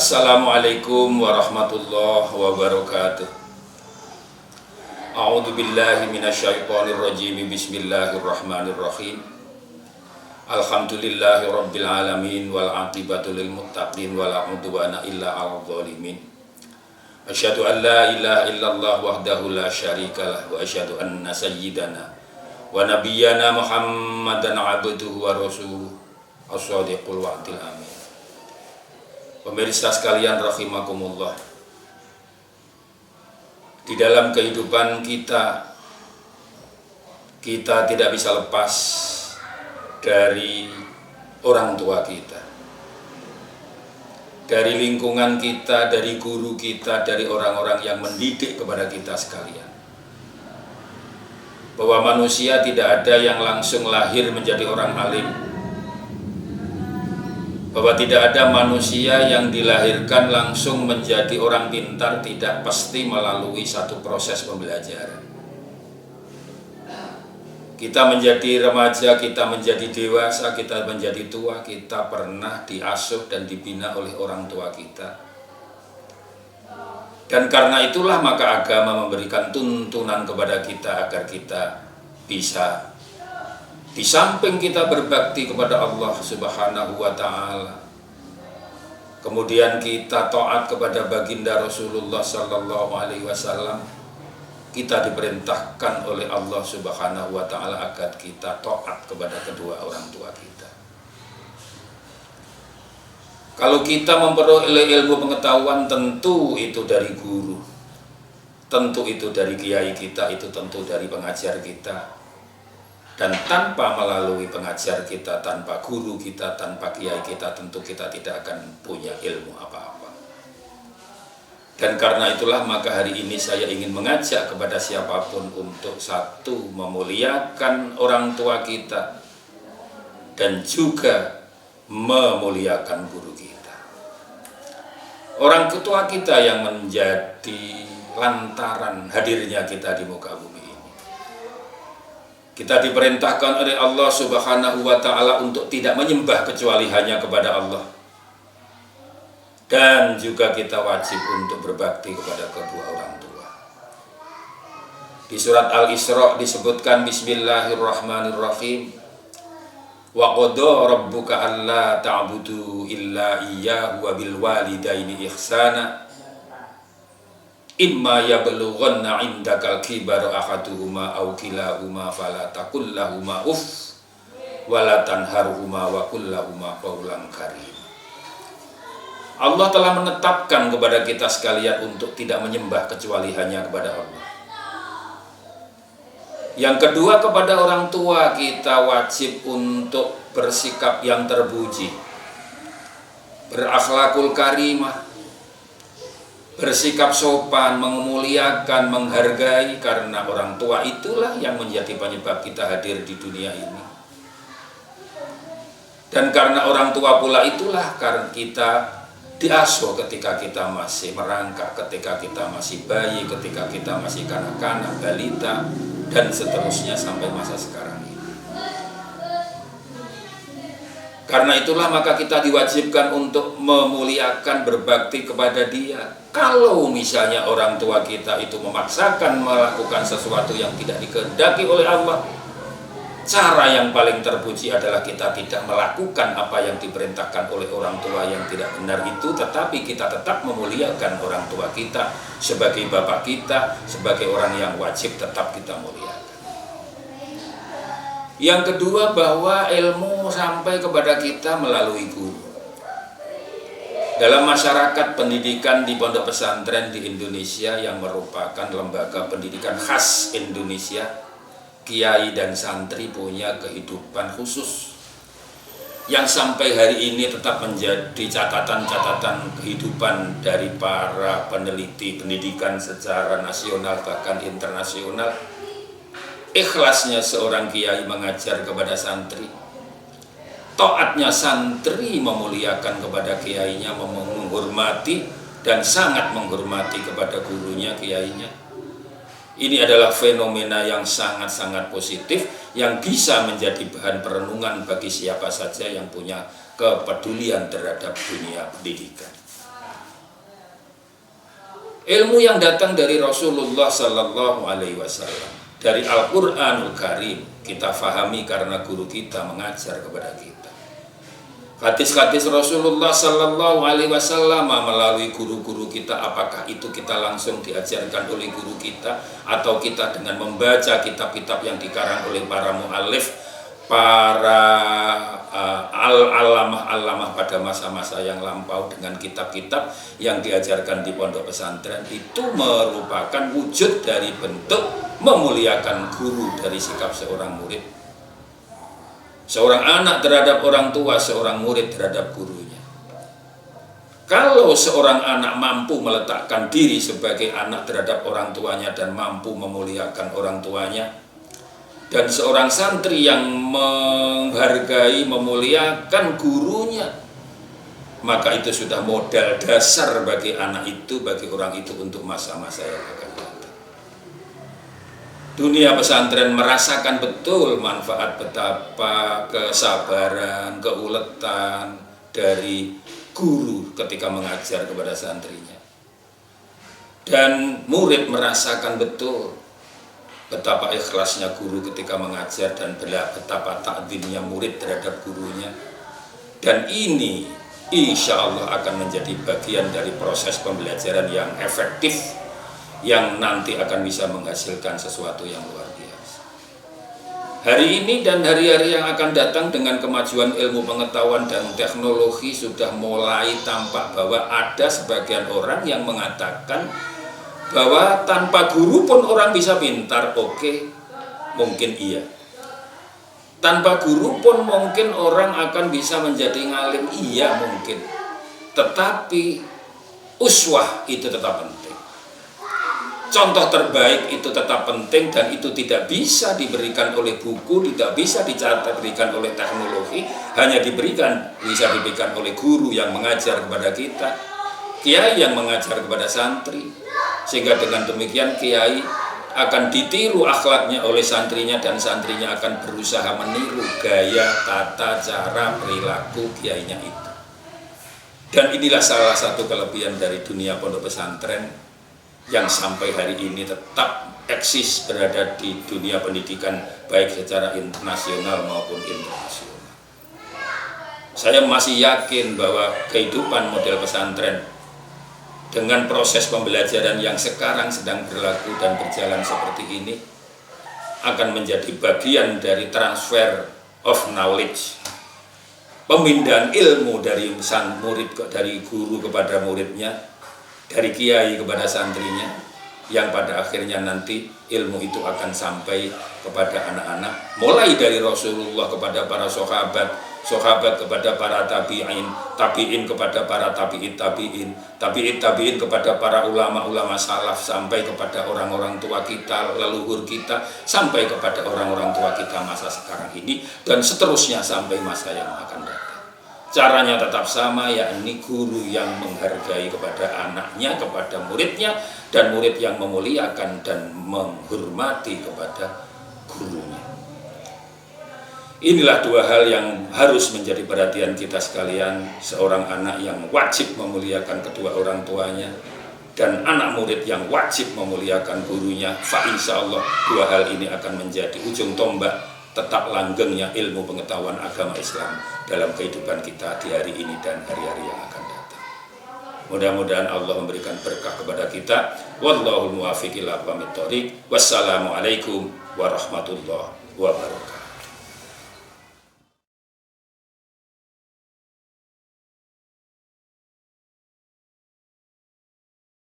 Assalamualaikum warahmatullahi wabarakatuh. A'udzu billahi minasyaitonir rajim. Bismillahirrahmanirrahim. Alhamdulillahi rabbil alamin wal aqibatu lil muttaqin wala udwana illa 'alal zalimin. Asyhadu an la ilaha illallah wahdahu la syarikalah wa asyhadu anna sayyidana wa nabiyyana Muhammadan 'abduhu wa rasuluhu as-shadiqul wa'dil amin. Pemirsa sekalian rahimakumullah, di dalam kehidupan kita tidak bisa lepas dari orang tua kita, dari lingkungan kita, dari guru kita, dari orang-orang yang mendidik kepada kita sekalian. Bahwa manusia tidak ada yang langsung lahir menjadi orang alim, bahwa tidak ada manusia yang dilahirkan langsung menjadi orang pintar, tidak, pasti melalui satu proses pembelajaran. Kita menjadi remaja, kita menjadi dewasa, kita menjadi tua, kita pernah diasuh dan dibina oleh orang tua kita. Dan karena itulah maka agama memberikan tuntunan kepada kita agar kita bisa, di samping kita berbakti kepada Allah Subhanahu wa Ta'ala, kemudian kita taat kepada baginda Rasulullah Sallallahu Alaihi Wasallam, kita diperintahkan oleh Allah Subhanahu wa Ta'ala agar kita taat kepada kedua orang tua kita. Kalau kita memperoleh ilmu pengetahuan, tentu itu dari guru, tentu itu dari kiai kita, itu tentu dari pengajar kita. Dan tanpa melalui pengajar kita, tanpa guru kita, tanpa kiai kita, tentu kita tidak akan punya ilmu apa-apa. Dan karena itulah maka hari ini saya ingin mengajak kepada siapapun untuk satu, memuliakan orang tua kita, dan juga memuliakan guru kita. Orang tua kita yang menjadi lantaran hadirnya kita di muka bumi. Kita diperintahkan oleh Allah Subhanahu wa Ta'ala untuk tidak menyembah kecuali hanya kepada Allah. Dan juga kita wajib untuk berbakti kepada kedua orang tua. Di surat Al-Isra disebutkan Bismillahirrahmanirrahim. Wa qada rabbuka alla ta'budu illa iyyahu wa bil walidaini ihsana. Imma yablughanna 'indakal kibara ahaduhuma aw kilahuma fala taqul lahumā uff wa la tanharhumā wa qul lahumā qawlan karīma. Allah telah menetapkan kepada kita sekalian untuk tidak menyembah kecuali hanya kepada Allah. Yang kedua, kepada orang tua kita wajib untuk bersikap yang terpuji, berakhlakul karimah, bersikap sopan, memuliakan, menghargai, karena orang tua itulah yang menjadi penyebab kita hadir di dunia ini. Dan karena orang tua pula itulah karena kita diasuh ketika kita masih merangkak, ketika kita masih bayi, ketika kita masih kanak-kanak, balita, dan seterusnya sampai masa sekarang ini. Karena itulah maka kita diwajibkan untuk memuliakan, berbakti kepada dia. Kalau misalnya orang tua kita itu memaksakan melakukan sesuatu yang tidak dikehendaki oleh Allah, cara yang paling terpuji adalah kita tidak melakukan apa yang diperintahkan oleh orang tua yang tidak benar itu, tetapi kita tetap memuliakan orang tua kita sebagai bapak kita, sebagai orang yang wajib tetap kita muliakan. Yang kedua, bahwa ilmu sampai kepada kita melalui guru. Dalam masyarakat pendidikan di pondok pesantren di Indonesia yang merupakan lembaga pendidikan khas Indonesia, kiai dan santri punya kehidupan khusus yang sampai hari ini tetap menjadi catatan-catatan kehidupan dari para peneliti pendidikan secara nasional bahkan internasional. Ikhlasnya seorang kiai mengajar kepada santri, taatnya santri memuliakan kepada kiainya, menghormati dan sangat menghormati kepada gurunya, kiainya. Ini adalah fenomena yang sangat-sangat positif yang bisa menjadi bahan perenungan bagi siapa saja yang punya kepedulian terhadap dunia pendidikan. Ilmu yang datang dari Rasulullah Sallallahu Alaihi Wasallam, dari Al-Quranul Karim, kita fahami karena guru kita mengajar kepada kita. Hadis-hadis Rasulullah Sallallahu Alaihi Wasallam melalui guru-guru kita, apakah itu kita langsung diajarkan oleh guru kita, atau kita dengan membaca kitab-kitab yang dikarang oleh para mu'alif, para alamah pada masa-masa yang lampau, dengan kitab-kitab yang diajarkan di pondok pesantren, itu merupakan wujud dari bentuk memuliakan guru dari sikap seorang murid, seorang anak terhadap orang tua, seorang murid terhadap gurunya. Kalau seorang anak mampu meletakkan diri sebagai anak terhadap orang tuanya dan mampu memuliakan orang tuanya, dan seorang santri yang menghargai, memuliakan gurunya, maka itu sudah modal dasar bagi anak itu, bagi orang itu untuk masa-masa yang akan datang. Dunia pesantren merasakan betul manfaat betapa kesabaran, keuletan dari guru ketika mengajar kepada santrinya. Dan murid merasakan betul betapa ikhlasnya guru ketika mengajar dan betapa takdimnya murid terhadap gurunya. Dan ini insya Allah akan menjadi bagian dari proses pembelajaran yang efektif, yang nanti akan bisa menghasilkan sesuatu yang luar biasa. Hari ini dan hari-hari yang akan datang, dengan kemajuan ilmu pengetahuan dan teknologi, sudah mulai tampak bahwa ada sebagian orang yang mengatakan bahwa tanpa guru pun orang bisa pintar. Oke, mungkin iya. Tanpa guru pun mungkin orang akan bisa menjadi ngalim. Iya, mungkin. Tetapi uswah itu tetap penting. Contoh terbaik itu tetap penting, dan itu tidak bisa diberikan oleh buku, tidak bisa diberikan oleh teknologi, hanya bisa diberikan oleh guru yang mengajar kepada kita, kiai yang mengajar kepada santri. Sehingga dengan demikian kiai akan ditiru akhlaknya oleh santrinya, dan santrinya akan berusaha meniru gaya, tata, cara, perilaku kiainya itu. Dan inilah salah satu kelebihan dari dunia pondok pesantren yang sampai hari ini tetap eksis berada di dunia pendidikan, baik secara internasional maupun internasional. Saya masih yakin bahwa kehidupan model pesantren dengan proses pembelajaran yang sekarang sedang berlaku dan berjalan seperti ini akan menjadi bagian dari transfer of knowledge, pemindahan ilmu dari dari guru kepada muridnya, dari kiai kepada santrinya, yang pada akhirnya nanti ilmu itu akan sampai kepada anak-anak, mulai dari Rasulullah kepada para sahabat, sahabat kepada para tabi'in, tabi'in kepada para tabi'in, tabi'in kepada para ulama-ulama salaf, sampai kepada orang-orang tua kita, leluhur kita, sampai kepada orang-orang tua kita masa sekarang ini, dan seterusnya sampai masa yang akan datang. Caranya tetap sama, yakni guru yang menghargai kepada anaknya, kepada muridnya, dan murid yang memuliakan dan menghormati kepada gurunya. Inilah dua hal yang harus menjadi perhatian kita sekalian. Seorang anak yang wajib memuliakan kedua orang tuanya, dan anak murid yang wajib memuliakan gurunya. Fa insya Allah dua hal ini akan menjadi ujung tombak tetap langgengnya ilmu pengetahuan agama Islam dalam kehidupan kita di hari ini dan hari-hari yang akan datang. Mudah-mudahan Allah memberikan berkah kepada kita. Wallahul muwaffiq ila aqwamit thoriq. Wassalamualaikum warahmatullahi wabarakatuh.